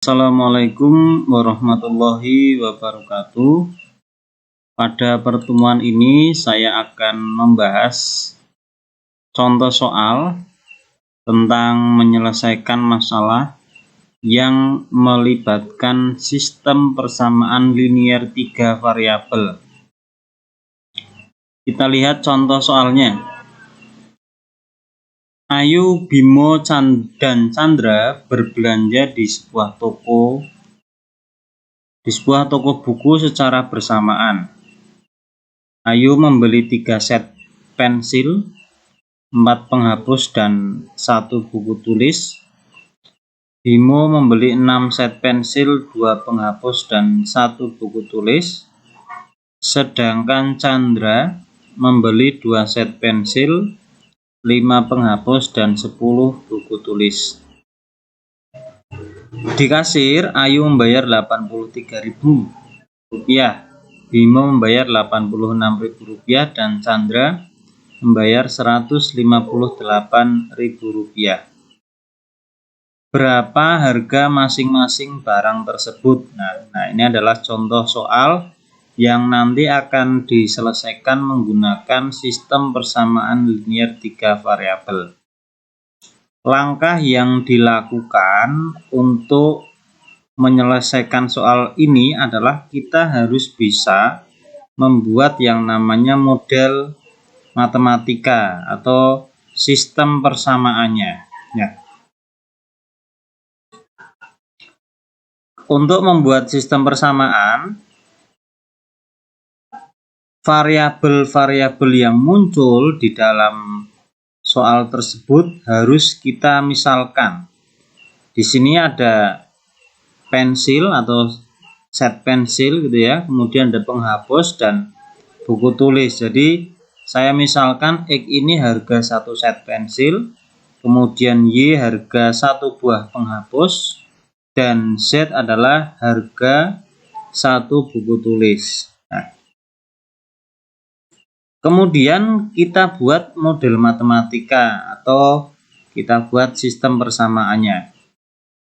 Assalamualaikum warahmatullahi wabarakatuh. Pada pertemuan ini saya akan membahas contoh soal tentang menyelesaikan masalah yang melibatkan sistem persamaan linier 3 variabel. Kita lihat contoh soalnya. Ayu, Bimo, dan Chandra berbelanja di sebuah toko buku secara bersamaan. Ayu membeli 3 set pensil, 4 penghapus, dan 1 buku tulis. Bimo membeli 6 set pensil, 2 penghapus, dan 1 buku tulis. Sedangkan Chandra membeli 2 set pensil, 5 penghapus, dan 10 buku tulis. Di kasir, Ayu membayar Rp83.000, Bimo membayar Rp86.000, dan Chandra membayar Rp158.000. Berapa harga masing-masing barang tersebut? Nah, ini adalah contoh soal yang nanti akan diselesaikan menggunakan sistem persamaan linier 3 variabel. Langkah yang dilakukan untuk menyelesaikan soal ini adalah kita harus bisa membuat yang namanya model matematika atau sistem persamaannya. Untuk membuat sistem persamaan, variabel-variabel yang muncul di dalam soal tersebut harus kita misalkan. Di sini ada pensil atau set pensil gitu ya, kemudian ada penghapus dan buku tulis. Jadi saya misalkan X ini harga 1 set pensil, kemudian Y harga 1 buah penghapus, dan Z adalah harga 1 buku tulis. Kemudian kita buat model matematika atau kita buat sistem persamaannya.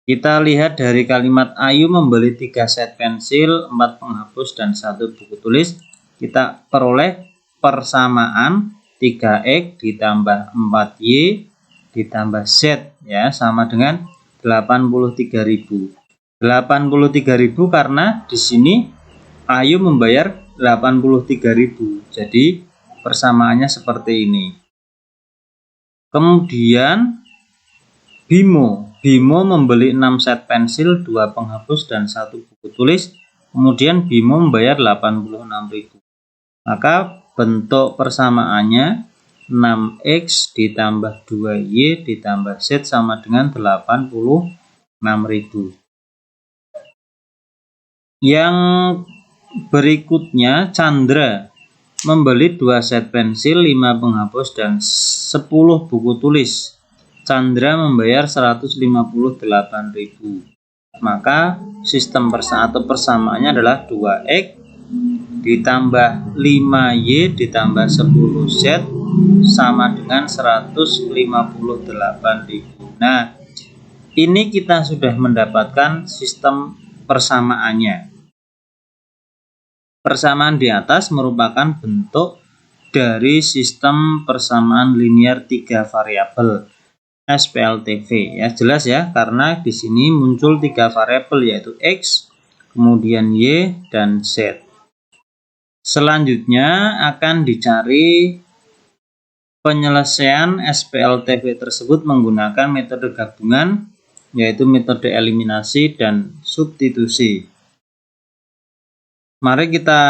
Kita lihat dari kalimat Ayu membeli 3 set pensil, 4 penghapus, dan 1 buku tulis. Kita peroleh persamaan 3X ditambah 4Y ditambah Z ya, sama dengan 83.000. 83.000 karena di sini Ayu membayar 83.000. Jadi persamaannya seperti ini. Kemudian Bimo membeli 6 set pensil, 2 penghapus, dan 1 buku tulis. Kemudian Bimo membayar 86.000. Maka bentuk persamaannya 6X ditambah 2Y ditambah Z sama dengan 86.000. Yang berikutnya Chandra membeli 2 set pensil, 5 penghapus, dan 10 buku tulis. Chandra membayar 158.000. Maka sistem persamaannya adalah 2X ditambah 5Y ditambah 10Z sama dengan 158.000. Nah, ini kita sudah mendapatkan sistem persamaannya. Persamaan di atas merupakan bentuk dari sistem persamaan linier 3 variabel SPLTV ya, jelas ya, karena di sini muncul 3 variabel yaitu X, kemudian Y, dan Z. Selanjutnya akan dicari penyelesaian SPLTV tersebut menggunakan metode gabungan, yaitu metode eliminasi dan substitusi. Mari kita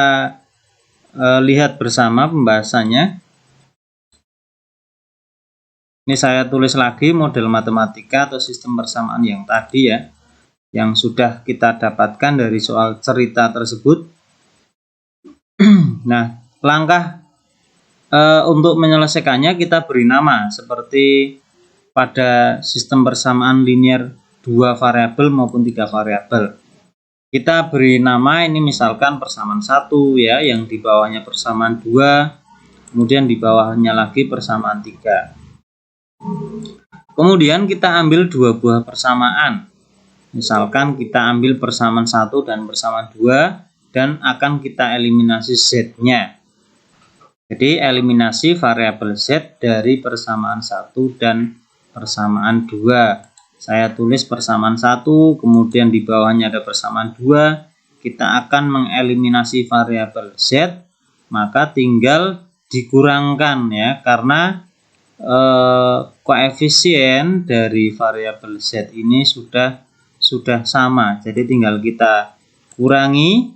lihat bersama pembahasannya. Ini saya tulis lagi model matematika atau sistem persamaan yang tadi ya, yang sudah kita dapatkan dari soal cerita tersebut. Nah, langkah untuk menyelesaikannya kita beri nama seperti pada sistem persamaan linier 2 variabel maupun 3 variabel. Kita beri nama ini misalkan persamaan 1 ya, yang di bawahnya persamaan 2, kemudian di bawahnya lagi persamaan 3. Kemudian kita ambil 2 buah persamaan. Misalkan kita ambil persamaan 1 dan persamaan 2 dan akan kita eliminasi Z-nya. Jadi eliminasi variabel Z dari persamaan 1 dan persamaan 2. Saya tulis persamaan 1, kemudian di bawahnya ada persamaan 2. Kita akan mengeliminasi variabel Z, maka tinggal dikurangkan ya, karena koefisien dari variabel Z ini sudah sama, jadi tinggal kita kurangi,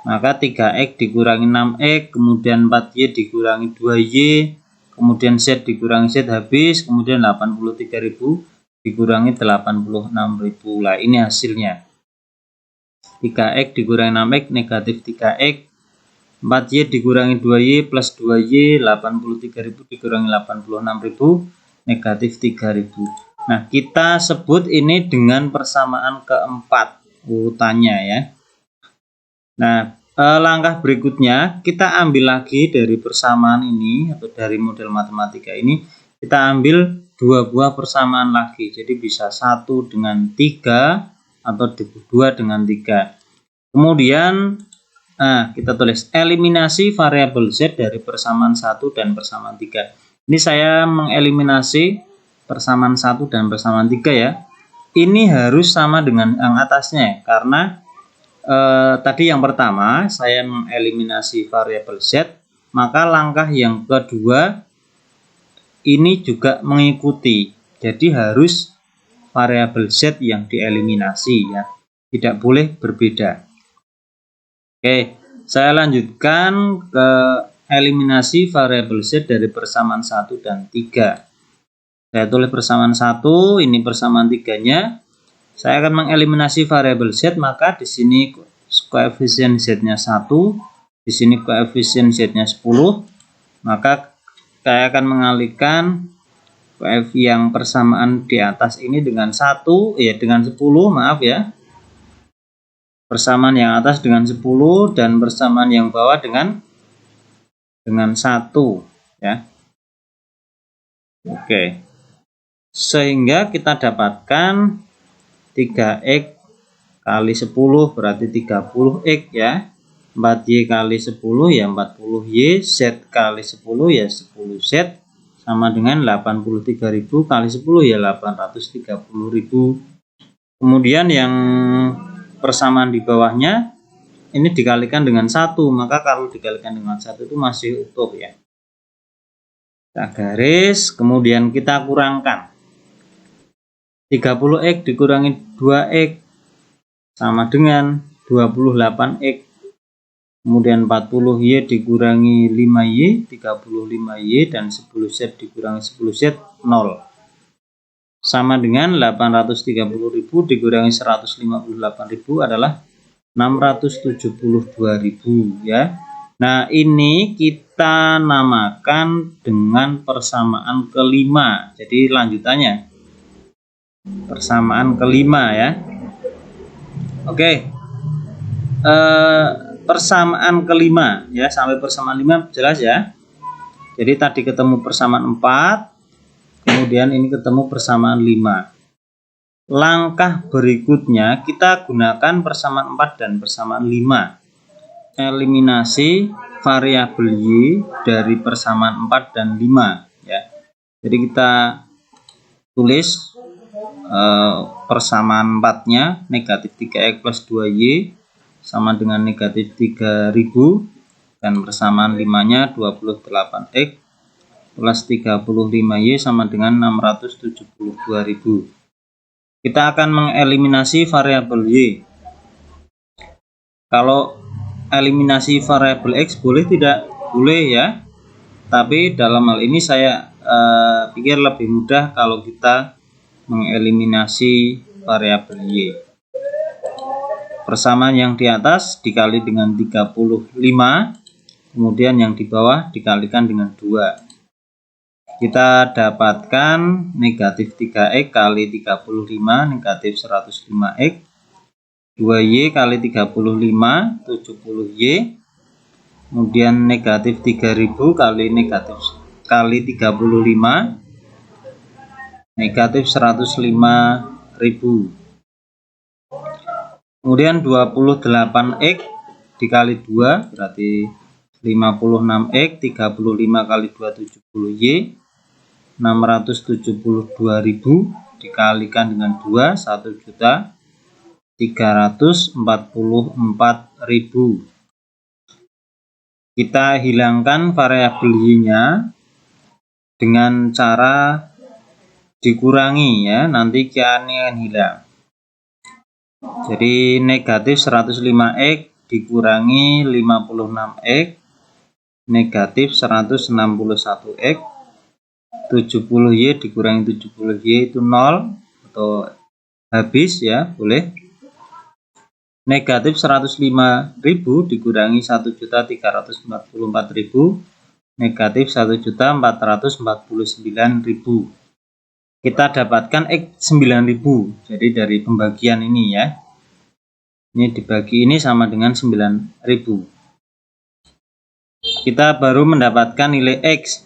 maka 3X dikurangi 6X, kemudian 4Y dikurangi 2Y, kemudian Z dikurangi Z habis, kemudian 83.000 dikurangi 86.000. Lah ini hasilnya, 3X dikurangi 6X negatif 3X, 4Y dikurangi 2Y plus 2Y, 83.000 dikurangi 86.000 negatif 3.000. Nah, kita sebut ini dengan persamaan keempat urutannya ya. Nah, langkah berikutnya kita ambil lagi dari persamaan ini atau dari model matematika ini, kita ambil dua buah persamaan lagi. Jadi bisa 1 dengan 3 atau 2 dengan 3. Kemudian kita tulis eliminasi variabel Z dari persamaan 1 dan persamaan 3. Ini saya mengeliminasi persamaan 1 dan persamaan 3 ya. Ini harus sama dengan yang atasnya karena tadi yang pertama saya mengeliminasi variabel Z, maka langkah yang kedua ini juga mengikuti. Jadi harus variabel Z yang dieliminasi ya. Tidak boleh berbeda. Oke, saya lanjutkan ke eliminasi variabel Z dari persamaan 1 dan 3. Saya tulis persamaan 1, ini persamaan 3-nya. Saya akan mengeliminasi variabel Z, maka di sini koefisien Z-nya 1, di sini koefisien Z-nya 10. Maka saya akan mengalihkan yang persamaan di atas ini dengan 1, ya dengan 10, maaf ya. Persamaan yang atas dengan 10 dan persamaan yang bawah dengan 1 ya. Oke. Sehingga kita dapatkan 3X kali 10 berarti 30X ya. 4Y kali 10 ya 40Y, Z kali 10 ya 10Z, sama dengan 83.000 kali 10 ya 830.000. Kemudian yang persamaan di bawahnya ini dikalikan dengan 1, maka kalau dikalikan dengan 1 itu masih utuh ya. Kita garis, kemudian kita kurangkan. 30X dikurangi 2X sama dengan 28X. Kemudian 40Y dikurangi 5Y, 35Y, dan 10Z dikurangi 10Z, 0. Sama dengan 830.000 dikurangi 158.000 adalah 672.000 ya. Nah, ini kita namakan dengan persamaan kelima. Jadi lanjutannya persamaan kelima ya. Oke. Persamaan kelima ya, sampai persamaan 5 jelas ya. Jadi tadi ketemu persamaan 4, kemudian ini ketemu persamaan 5. Langkah berikutnya kita gunakan persamaan 4 dan persamaan 5. Eliminasi variabel Y dari persamaan 4 dan 5 ya. Jadi kita tulis persamaan 4-nya negatif 3X plus 2Y sama dengan negatif 3.000, dan persamaan 5-nya 28X plus 35Y sama dengan 672.000. Kita akan mengeliminasi variabel Y. Kalau eliminasi variabel X boleh tidak? Boleh ya. Tapi dalam hal ini saya pikir lebih mudah kalau kita mengeliminasi variabel Y. Persamaan yang di atas dikali dengan 35, kemudian yang di bawah dikalikan dengan 2. Kita dapatkan negatif 3X kali 35 negatif 105X, 2Y kali 35 70Y, kemudian negatif 3.000 kali negatif kali 35 negatif 105.000. Kemudian 28X dikali 2 berarti 56X, 35 kali 2 70Y, 672.000 dikalikan dengan 2 1.344.000. Kita hilangkan variabel Y-nya dengan cara dikurangi ya, nanti Q-nya akan hilang. Jadi negatif 105X dikurangi 56X, negatif 161X, 70Y dikurangi 70Y itu 0 atau habis ya, boleh. Negatif 105.000 dikurangi 1.344.000, negatif 1.449.000. Kita dapatkan X 9.000. Jadi dari pembagian ini ya. Ini dibagi ini sama dengan 9.000. Kita baru mendapatkan nilai X.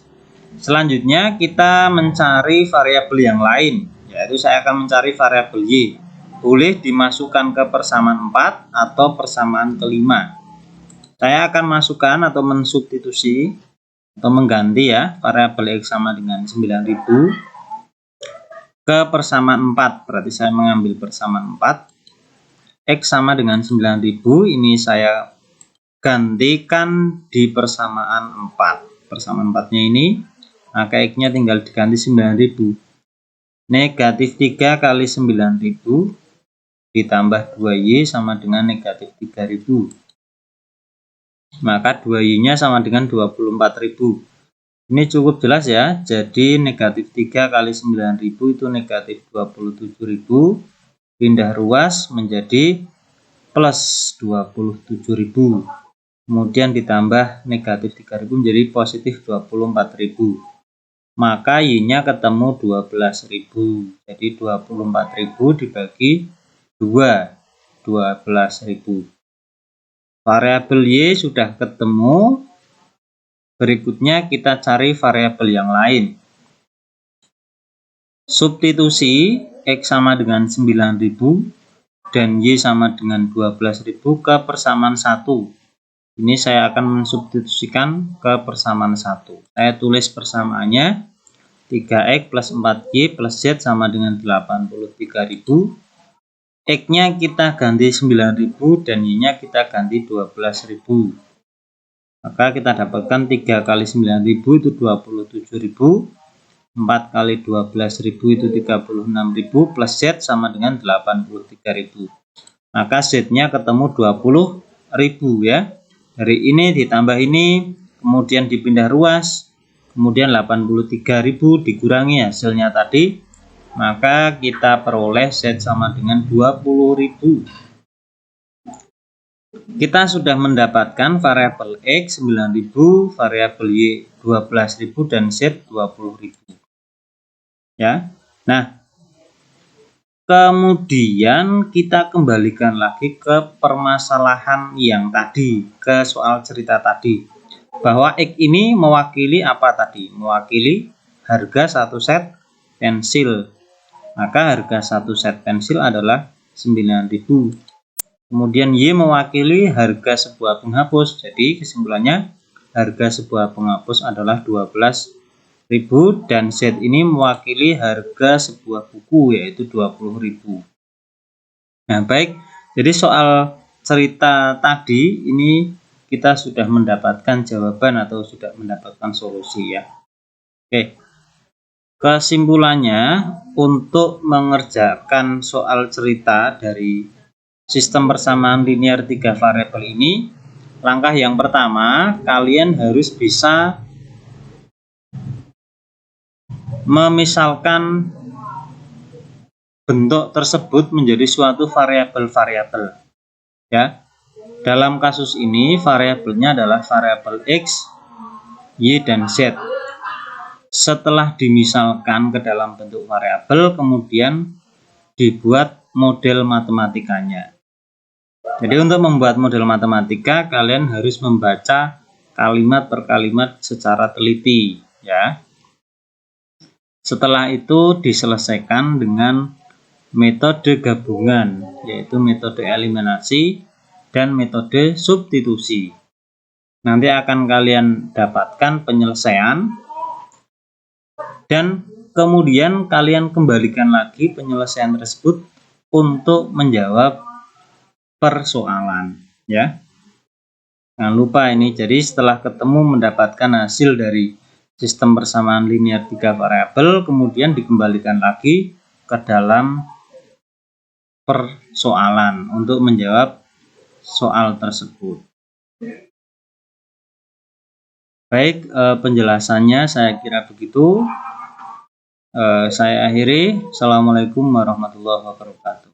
Selanjutnya kita mencari variabel yang lain, yaitu saya akan mencari variabel Y. Boleh dimasukkan ke persamaan 4 atau persamaan kelima. Saya akan masukkan atau mensubstitusi atau mengganti ya variabel X sama dengan 9.000 ke persamaan 4. Berarti saya mengambil persamaan 4. X sama dengan 9.000. Ini saya gantikan di persamaan 4. Persamaan 4-nya ini, maka X-nya tinggal diganti 9.000. Negatif 3 kali 9.000 ditambah 2Y sama dengan negatif 3.000. Maka 2Y-nya sama dengan 24.000. Ini cukup jelas ya. Jadi negatif 3 kali 9.000 itu negatif 27.000. Pindah ruas menjadi plus 27.000. Kemudian ditambah negatif 3.000 menjadi positif 24.000. Maka Y-nya ketemu 12.000. Jadi 24.000 dibagi 2, 12.000. Variabel Y sudah ketemu. Berikutnya kita cari variabel yang lain. Substitusi X sama dengan 9.000 dan Y sama dengan 12.000 ke persamaan 1. Ini saya akan mensubstitusikan ke persamaan 1. Saya tulis persamaannya 3X plus 4Y plus Z sama dengan 83.000. X-nya kita ganti 9.000 dan Y-nya kita ganti 12.000. Maka kita dapatkan 3 kali 9.000 itu 27.000, 4 kali 12.000 itu 36.000, plus Z sama dengan 83.000. Maka Z-nya ketemu 20.000 ya. Dari ini ditambah ini, kemudian dipindah ruas, kemudian 83.000 dikurangi hasilnya tadi, maka kita peroleh Z sama dengan 20.000. Kita sudah mendapatkan variabel X 9.000, variabel Y 12.000 dan Z 20.000. Ya. Nah, kemudian kita kembalikan lagi ke permasalahan yang tadi, ke soal cerita tadi. Bahwa X ini mewakili apa tadi? Mewakili harga satu set pensil. Maka harga satu set pensil adalah 9.000. Kemudian Y mewakili harga sebuah penghapus. Jadi kesimpulannya harga sebuah penghapus adalah 12.000 dan Z ini mewakili harga sebuah buku yaitu 20.000. Nah, baik. Jadi soal cerita tadi ini kita sudah mendapatkan jawaban atau sudah mendapatkan solusi ya. Oke. Kesimpulannya untuk mengerjakan soal cerita dari sistem persamaan linear 3 variabel ini, langkah yang pertama, kalian harus bisa memisalkan bentuk tersebut menjadi suatu variabel-variabel. Ya. Dalam kasus ini, variabelnya adalah variabel X, Y, dan Z. Setelah dimisalkan ke dalam bentuk variabel, kemudian dibuat model matematikanya. Jadi untuk membuat model matematika kalian harus membaca kalimat per kalimat secara teliti ya. Setelah itu diselesaikan dengan metode gabungan, yaitu metode eliminasi dan metode substitusi. Nanti akan kalian dapatkan penyelesaian dan kemudian kalian kembalikan lagi penyelesaian tersebut untuk menjawab persoalan, ya. Jangan lupa ini, jadi setelah ketemu mendapatkan hasil dari sistem persamaan linear 3 variabel, kemudian dikembalikan lagi ke dalam persoalan untuk menjawab soal tersebut. Baik, penjelasannya saya kira begitu. Saya akhiri. Assalamualaikum warahmatullahi wabarakatuh.